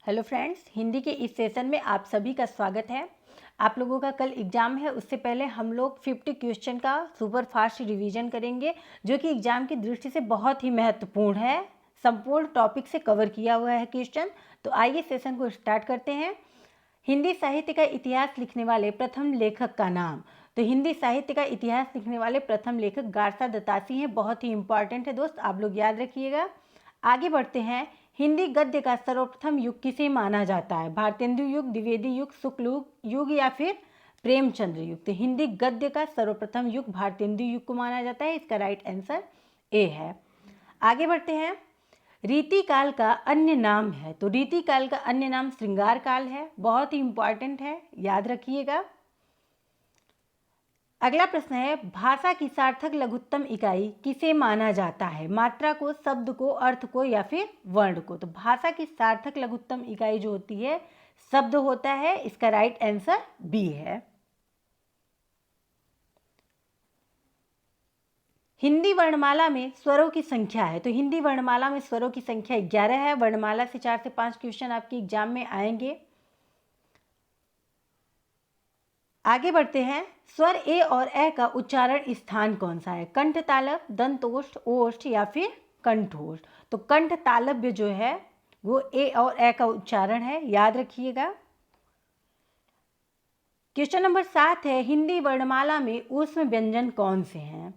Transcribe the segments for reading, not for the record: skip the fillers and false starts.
Hello friends, Hindi के इस session में आप सभी का स्वागत है। आप लोगों का कल एग्ज़ाम है, उससे पहले हम लोग 50 क्वेश्चन का सुपर फास्ट रिवीजन करेंगे, जो कि एग्ज़ाम की दृष्टि से बहुत ही महत्वपूर्ण है। संपूर्ण टॉपिक से कवर किया हुआ है क्वेश्चन। तो आइए सेशन को स्टार्ट करते हैं। हिंदी साहित्य का इतिहास लिखने वाले प्रथम लेखक का नाम। तो हिंदी साहित्य का इतिहास लिखने वाले प्रथम लेखक गारसा दत्तासी हैं। बहुत ही इंपॉर्टेंट है दोस्त, आप लोग याद रखिएगा। आगे बढ़ते हैं। हिंदी गद्य का सर्वप्रथम युग किसे माना जाता है? भारतेंदु युग, द्विवेदी युग, शुक्ल युग या फिर प्रेमचंद्र युग? तो हिंदी गद्य का सर्वप्रथम युग भारतेंदु युग को माना जाता है। इसका राइट आंसर ए है। आगे बढ़ते हैं। रीति काल का अन्य नाम है। तो रीति काल का अन्य नाम श्रृंगार काल है। बहुत ही इंपॉर्टेंट है, याद रखिएगा। अगला प्रश्न है, भाषा की सार्थक लघुत्तम इकाई किसे माना जाता है? मात्रा को, शब्द को, अर्थ को या फिर वर्ण को? तो भाषा की सार्थक लघुत्तम इकाई जो होती है शब्द होता है। इसका राइट आंसर बी है। हिंदी वर्णमाला में स्वरों की संख्या है। तो हिंदी वर्णमाला में स्वरों की संख्या 11 है। वर्णमाला से 4 से 5 क्वेश्चन आपके एग्जाम में आएंगे। आगे बढ़ते हैं। स्वर ए और ए का उच्चारण स्थान कौन सा है? कंठ तालव्य, दंतोष्ठ, ओष्ठ या फिर कंठोष्ठ? तो कंठ तालव्य जो है वो ए और ए का उच्चारण है, याद रखिएगा। क्वेश्चन नंबर 7 है, हिंदी वर्णमाला में ऊष्म व्यंजन कौन से हैं?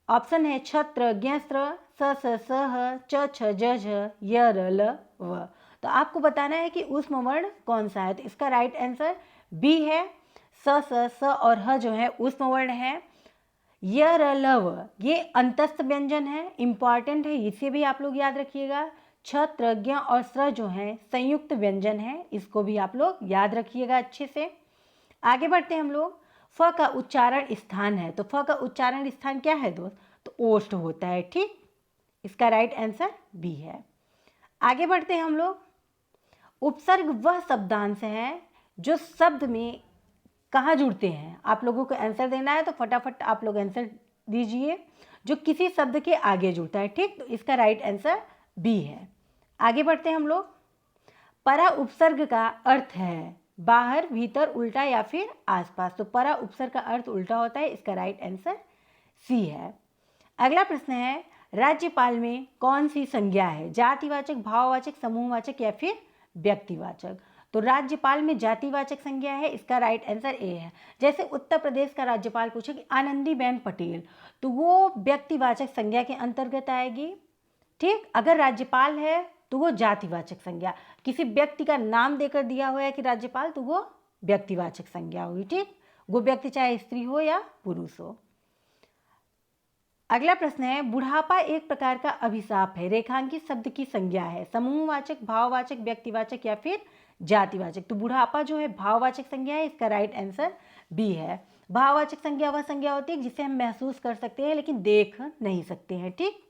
ऑप्शन है छत्र, ज्ञस्त्र, स स सह, च छ ज झ, य र ल व। तो आपको बताना है कि ऊष्म वर्ण कौन सा है। तो इसका राइट आंसर बी है। स स स और ह जो है ऊष्म वर्ण है। य र ल व ये अंतस्थ व्यंजन है, इंपॉर्टेंट है, इसे भी आप लोग याद रखिएगा। छत्र, ज्ञ और स्र जो है संयुक्त व्यंजन है, इसको भी आप लोग याद रखिएगा अच्छे से। आगे बढ़ते हैं हम लोग। फ का उच्चारण स्थान है। तो फ का उच्चारण स्थान क्या है दोस्त? तो ओष्ठ होता है, ठीक। इसका राइट आंसर बी है। आगे बढ़ते हैं हम लोग। उपसर्ग वह शब्दांश है जो शब्द में कहाँ जुड़ते हैं? आप लोगों को आंसर देना है, तो फटाफट आप लोग आंसर दीजिए। जो किसी शब्द के आगे जुड़ता है, ठीक। तो इसका राइट आंसर बी है। आगे बढ़ते हैं हम लोग। परा उपसर्ग का अर्थ है बाहर, भीतर, उल्टा या फिर आसपास। तो परा उपसर्ग का अर्थ उल्टा होता है। इसका राइट आंसर सी है। अगला प्रश्न है, राज्यपाल में कौन सी संज्ञा है? जातिवाचक, भाववाचक, समूहवाचक या फिर व्यक्तिवाचक? तो राज्यपाल में जातिवाचक संज्ञा है। इसका राइट आंसर ए है। जैसे उत्तर प्रदेश का राज्यपाल पूछे कि आनंदीबेन पटेल, तो वो व्यक्तिवाचक संज्ञा के अंतर्गत आएगी, ठीक। अगर राज्यपाल है तो वो जातिवाचक संज्ञा। किसी व्यक्ति का नाम देकर दिया हुआ है कि राज्यपाल, तो वो व्यक्तिवाचक संज्ञा होगी, ठीक। वो व्यक्ति चाहे स्त्री हो या पुरुष हो। अगला प्रश्न है, बुढ़ापा एक प्रकार का अभिशाप है, रेखांकित शब्द की संज्ञा है। समूहवाचक, भाववाचक, व्यक्तिवाचक या फिर जातिवाचक? तो बुढ़ापा जो है भाववाचक संज्ञा है। इसका राइट आंसर बी है। भाववाचक संज्ञा वह संज्ञा होती है जिसे हम महसूस कर सकते हैं लेकिन देख नहीं सकते हैं, ठीक।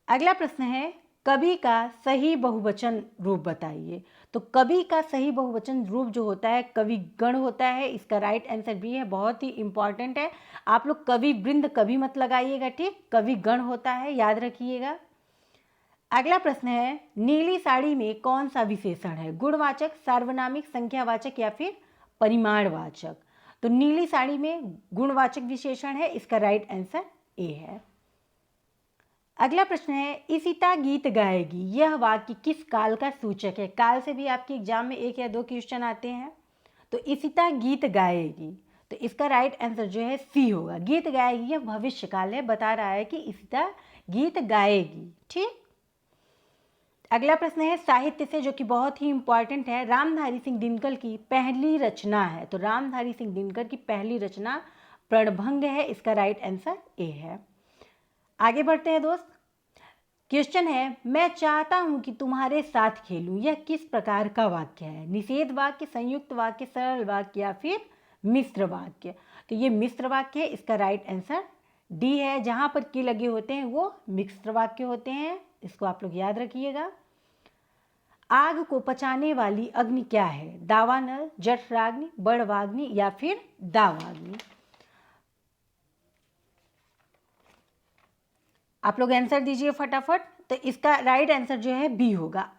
अगला प्रश्न है, कवि का सही बहुवचन रूप बताइए। तो कवि का सही बहुवचन रूप जो होता है कवि गण होता है। इसका राइट आंसर बी है। बहुत ही इंपॉर्टेंट है, आप लोग कवि वृंद कभी मत लगाइएगा, ठीक। कवि गण होता है, याद रखिएगा। अगला प्रश्न है, नीली साड़ी में कौन सा विशेषण है? गुणवाचक, सार्वनामिक, संख्यावाचक या फिर परिमाणवाचक? तो नीली साड़ी में गुणवाचक विशेषण है। इसका राइट आंसर ए है। अगला प्रश्न है, इशिता गीत गाएगी, यह वाक्य किस काल का सूचक है? काल से भी आपके एग्जाम में 1 या 2 क्वेश्चन आते हैं। तो इशिता गीत गाएगी, तो इसका राइट आंसर जो है सी होगा। गीत गाएगी यह भविष्य काल है, बता रहा है कि इशिता गीत गाएगी, ठीक। अगला प्रश्न है साहित्य से, जो कि बहुत ही इंपॉर्टेंट है। रामधारी सिंह दिनकर की पहली रचना है। तो रामधारी सिंह दिनकर की पहली रचना प्रणभंग है। इसका राइट आंसर ए है। आगे बढ़ते हैं दोस्त। क्वेश्चन है, मैं चाहता हूं कि तुम्हारे साथ खेलूं, यह किस प्रकार का वाक्य है? निषेध वाक्य, संयुक्त वाक्य, सरल वाक्य या फिर मिश्र वाक्य? तो ये मिश्र वाक्य है। इसका राइट आंसर डी है। जहां पर की लगे होते हैं वो मिश्र वाक्य होते हैं, इसको आप लोग याद रखिएगा। आग को पचाने वाली अग्नि क्या है? दावानल, जठराग्नि, बड़वाग्नि या फिर दावाग्नि? आप लोग आंसर दीजिए फटाफट। तो इसका राइट आंसर जो है बी होगा।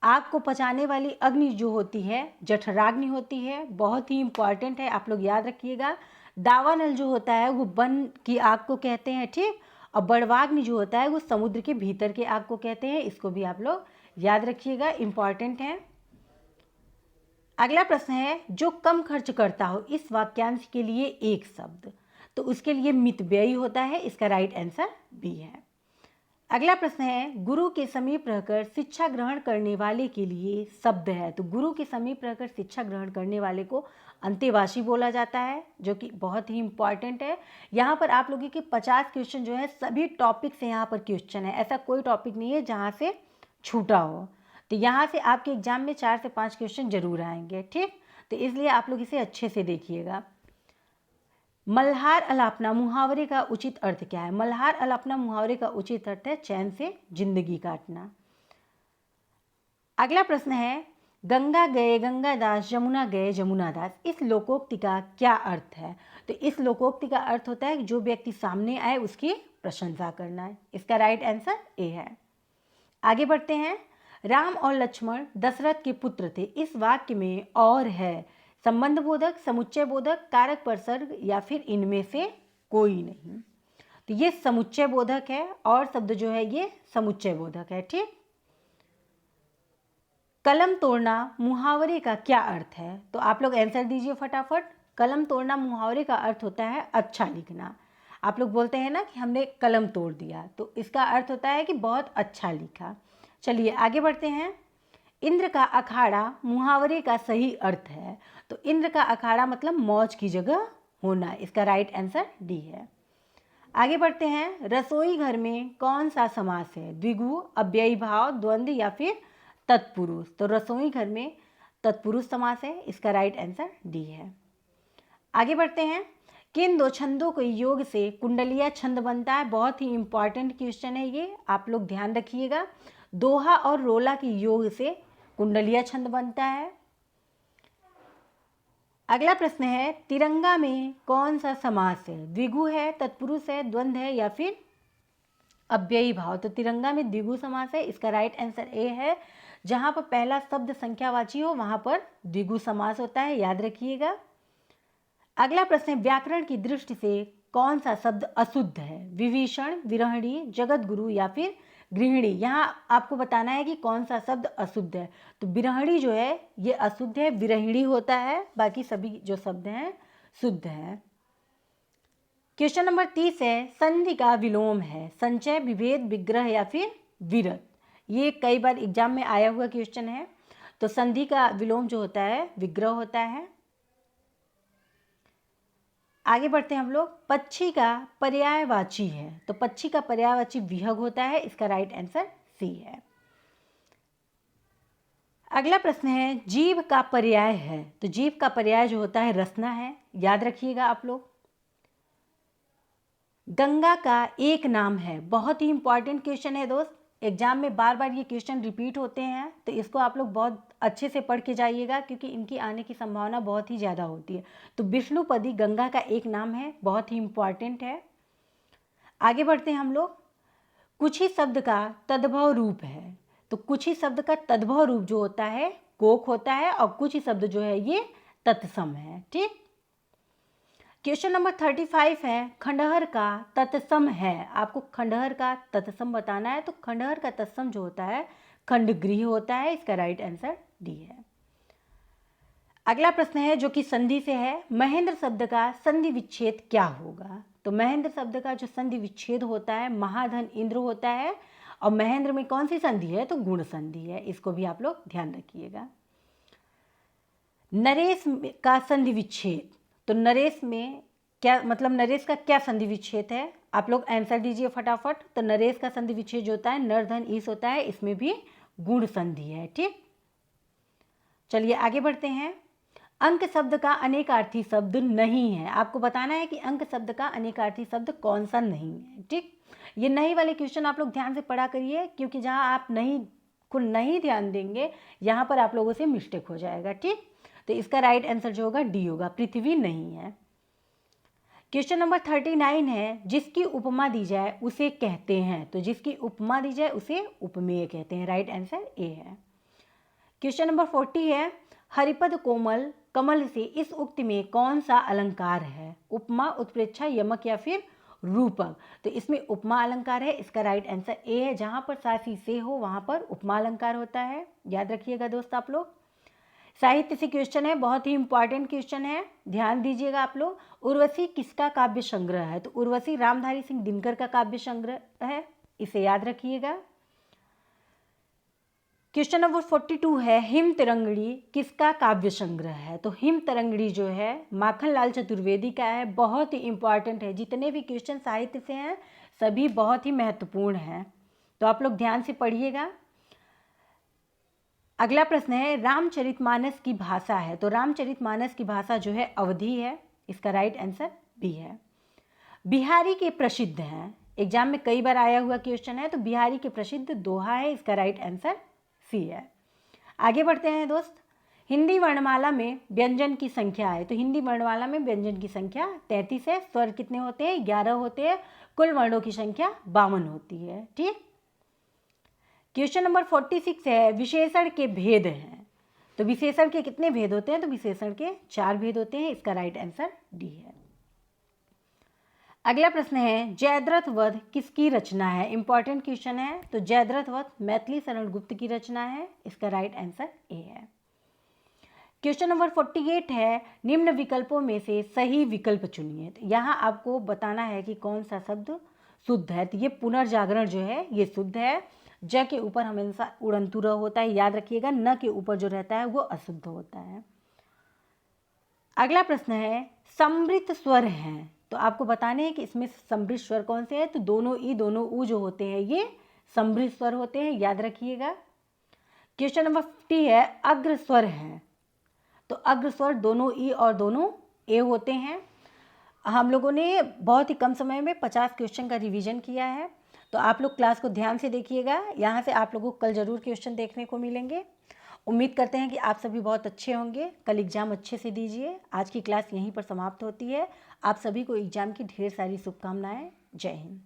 आग को पचाने वाली अग्नि जो होती है जठराग्नि होती है, बहुत ही इंपॉर्टेंट है, आप लोग याद रखिएगा। दावानल जो होता है वो वन की आग को कहते हैं, ठीक। और बड़वाग्नि जो होता है वो समुद्र के भीतर के आग को कहते हैं, इसको भी आप लोग याद रखिएगा, इंपॉर्टेंट है। अगला प्रश्न है, जो कम खर्च करता हो इस वाक्यांश के लिए एक शब्द, तो उसके लिए मितव्ययी होता है, इसका राइट आंसर बी है। अगला प्रश्न है, गुरु के समीप रहकर शिक्षा ग्रहण करने वाले के लिए शब्द है, तो गुरु के समीप रहकर शिक्षा ग्रहण करने वाले को अंतेवासी बोला जाता है, जो कि बहुत ही इंपॉर्टेंट है। यहाँ पर आप लोगों के 50 क्वेश्चन जो है सभी टॉपिक से यहाँ पर क्वेश्चन है, ऐसा कोई टॉपिक नहीं है जहाँ से छूटा हो, तो यहाँ से आपके एग्जाम में 4 से 5 क्वेश्चन जरूर आएंगे, ठीक। तो इसलिए आप लोग इसे अच्छे से देखिएगा। मल्हार अलापना मुहावरे का उचित अर्थ क्या है? मल्हार अलापना मुहावरे का उचित अर्थ है चैन से जिंदगी काटना। अगला प्रश्न है, गंगा गए गंगादास जमुना गए जमुनादास, इस लोकोक्ति का क्या अर्थ है? तो इस लोकोक्ति का अर्थ होता है कि जो व्यक्ति सामने आए उसकी प्रशंसा करना है, इसका राइट आंसर ए है। आगे बढ़ते हैं, राम और लक्ष्मण दशरथ के पुत्र थे, इस वाक्य में और है संबंध बोधक, समुच्चय बोधक, कारक परसर्ग या फिर इनमें से कोई नहीं। तो ये समुच्चय बोधक है और शब्द जो है ये समुच्चय बोधक है, ठीक। कलम तोड़ना मुहावरे का क्या अर्थ है? तो आप लोग आंसर दीजिए फटाफट। कलम तोड़ना मुहावरे का अर्थ होता है अच्छा लिखना। आप लोग बोलते हैं ना कि हमने कलम तोड़ दिया, तो इसका अर्थ होता है कि बहुत अच्छा लिखा। चलिए आगे बढ़ते हैं। इंद्र का अखाड़ा मुहावरे का सही अर्थ है, तो इंद्र का अखाड़ा मतलब मौज की जगह होना, इसका राइट आंसर डी है। आगे बढ़ते हैं, रसोई घर में कौन सा समास है? द्विगु, अव्ययी भाव, द्वंद्व या फिर तत्पुरुष? तो रसोई घर में तत्पुरुष समास है, इसका राइट आंसर डी है। आगे बढ़ते हैं, किन दो छंदों के योग से कुंडलिया छंद बनता है? बहुत ही इंपॉर्टेंट क्वेश्चन है ये, आप लोग ध्यान रखिएगा। दोहा और रोला के योग से कुंडलिया छंद बनता है। अगला प्रश्न है, तिरंगा में कौन सा समास है? द्विगु है, तत्पुरुष है, द्वंद्व है या फिर अव्ययी भाव? तो तिरंगा में द्विगु समास है, इसका राइट आंसर ए है। जहां पर पहला शब्द संख्यावाची हो वहां पर द्विगु समास होता है, याद रखिएगा। अगला प्रश्न है, व्याकरण की दृष्टि से कौन सा शब्द अशुद्ध है? विभीषण, विरहणी, जगत गुरु या फिर गृहिणी? यहाँ आपको बताना है कि कौन सा शब्द अशुद्ध है। तो विरहणी जो है ये अशुद्ध है, विरहिणी होता है, बाकी सभी जो शब्द हैं शुद्ध है। क्वेश्चन नंबर 30 है, संधि का विलोम है संचय, विभेद, विग्रह या फिर विरत? ये कई बार एग्जाम में आया हुआ क्वेश्चन है। तो संधि का विलोम जो होता है विग्रह होता है। आगे बढ़ते हैं हम लोग, पक्षी का पर्यायवाची है, तो पक्षी का पर्यायवाची विहग होता है, इसका राइट आंसर सी है। अगला प्रश्न है, जीव का पर्याय है, तो जीव का पर्याय जो होता है रसना है, याद रखिएगा आप लोग। गंगा का एक नाम है, बहुत ही इंपॉर्टेंट क्वेश्चन है दोस्त, एग्जाम में बार बार ये क्वेश्चन रिपीट होते हैं, तो इसको आप लोग बहुत अच्छे से पढ़ के जाइएगा क्योंकि इनकी आने की संभावना बहुत ही ज़्यादा होती है। तो विष्णुपदी गंगा का एक नाम है, बहुत ही इंपॉर्टेंट है। आगे बढ़ते हैं हम लोग, कुछ ही शब्द का तद्भव रूप है, तो कुछ ही शब्द का तद्भव रूप जो होता है कोक होता है और कुछ ही शब्द जो है ये तत्सम है, ठीक। क्वेश्चन नंबर 35 है, खंडहर का तत्सम है, आपको खंडहर का तत्सम बताना है, तो खंडहर का तत्सम जो होता है खंडगृह होता है, इसका राइट आंसर डी है। अगला प्रश्न है जो कि संधि से है, महेंद्र शब्द का संधि विच्छेद क्या होगा? तो महेंद्र शब्द का जो संधि विच्छेद होता है महाधन इंद्र होता है, और महेंद्र में कौन सी संधि है? तो गुण संधि है, इसको भी आप लोग ध्यान रखिएगा। नरेश का संधि विच्छेद, तो नरेश में क्या मतलब, नरेश का क्या संधि विच्छेद है? आप लोग आंसर दीजिए फटाफट। तो नरेश का संधि विच्छेद जो होता है नरधन ईस होता है, इसमें भी गुण संधि है, ठीक। चलिए आगे बढ़ते हैं, अंक शब्द का अनेकार्थी शब्द नहीं है, आपको बताना है कि अंक शब्द का अनेकार्थी शब्द कौन सा नहीं है, ठीक। ये नहीं वाले क्वेश्चन आप लोग ध्यान से पढ़ा करिए क्योंकि जहाँ आप नहीं ध्यान देंगे यहाँ पर आप लोगों से मिस्टेक हो जाएगा, ठीक। तो इसका राइट आंसर जो होगा डी होगा, पृथ्वी नहीं है। क्वेश्चन नंबर 39 है, जिसकी उपमा दी जाए उसे कहते हैं, तो जिसकी उपमा दी जाए उसे उपमेय कहते हैं, राइट आंसर ए है। क्वेश्चन नंबर 40 है, हरिपद कोमल कमल से इस उक्ति में कौन सा अलंकार है? उपमा, उत्प्रेक्षा, यमक या फिर रूपक? तो इसमें उपमा अलंकार है। इसका राइट आंसर ए है। जहाँ पर सासी से हो वहाँ पर उपमा अलंकार होता है। याद रखिएगा दोस्त आप लोग। साहित्य से क्वेश्चन है, बहुत ही इंपॉर्टेंट क्वेश्चन है, ध्यान दीजिएगा आप लोग। उर्वशी किसका काव्य संग्रह है? तो उर्वशी रामधारी सिंह दिनकर का काव्य संग्रह है, इसे याद रखिएगा। क्वेश्चन नंबर 42 है, हिम तरंगिणी किसका काव्य संग्रह है? तो हिम तरंगिणी जो है माखनलाल चतुर्वेदी का है। बहुत ही इंपॉर्टेंट है, जितने भी क्वेश्चन साहित्य से हैं सभी बहुत ही महत्वपूर्ण हैं, तो आप लोग ध्यान से पढ़िएगा। अगला प्रश्न है, रामचरितमानस की भाषा है? तो रामचरितमानस की भाषा जो है अवधी है। इसका राइट आंसर बी है। बिहारी के प्रसिद्ध हैं, एग्जाम में कई बार आया हुआ क्वेश्चन है, तो बिहारी के प्रसिद्ध दोहा है। इसका राइट आंसर सी है। आगे बढ़ते हैं दोस्त। हिंदी वर्णमाला में व्यंजन की संख्या है? तो हिंदी वर्णमाला में व्यंजन की संख्या 33 है। स्वर कितने होते हैं? 11 होते हैं। कुल वर्णों की संख्या 52 होती है। ठीक। क्वेश्चन नंबर 46 है, विशेषण के भेद हैं? तो विशेषण के कितने भेद होते हैं? तो विशेषण के 4 भेद होते हैं। इसका राइट आंसर डी है। अगला प्रश्न है, जयद्रथ वध किसकी रचना है? इंपॉर्टेंट क्वेश्चन है। तो जयद्रथ वध मैथिली शरण गुप्त की रचना है। इसका राइट आंसर ए है। क्वेश्चन नंबर 48 है, निम्न विकल्पों में से सही विकल्प चुनिए। तो यहाँ आपको बताना है कि कौन सा शब्द शुद्ध है। तो ये पुनर्जागरण जो है ये शुद्ध है। ज के ऊपर हमेशा उड़ंतु र होता है, याद रखिएगा। न के ऊपर जो रहता है वो अशुद्ध होता है। अगला प्रश्न है, समृद्ध स्वर हैं? तो आपको बताने हैं कि इसमें समृद्ध स्वर कौन से हैं। तो दोनों ई दोनों ऊ जो होते हैं ये समृद्ध स्वर होते हैं, याद रखिएगा। क्वेश्चन नंबर 50 है, अग्र स्वर हैं? तो अग्र स्वर दोनों ई और दोनों ए होते हैं। हम लोगों ने बहुत ही कम समय में 50 क्वेश्चन का रिवीजन किया है, तो आप लोग क्लास को ध्यान से देखिएगा। यहाँ से आप लोगों को कल ज़रूर क्वेश्चन देखने को मिलेंगे। उम्मीद करते हैं कि आप सभी बहुत अच्छे होंगे, कल एग्ज़ाम अच्छे से दीजिए। आज की क्लास यहीं पर समाप्त होती है। आप सभी को एग्ज़ाम की ढेर सारी शुभकामनाएं। जय हिंद।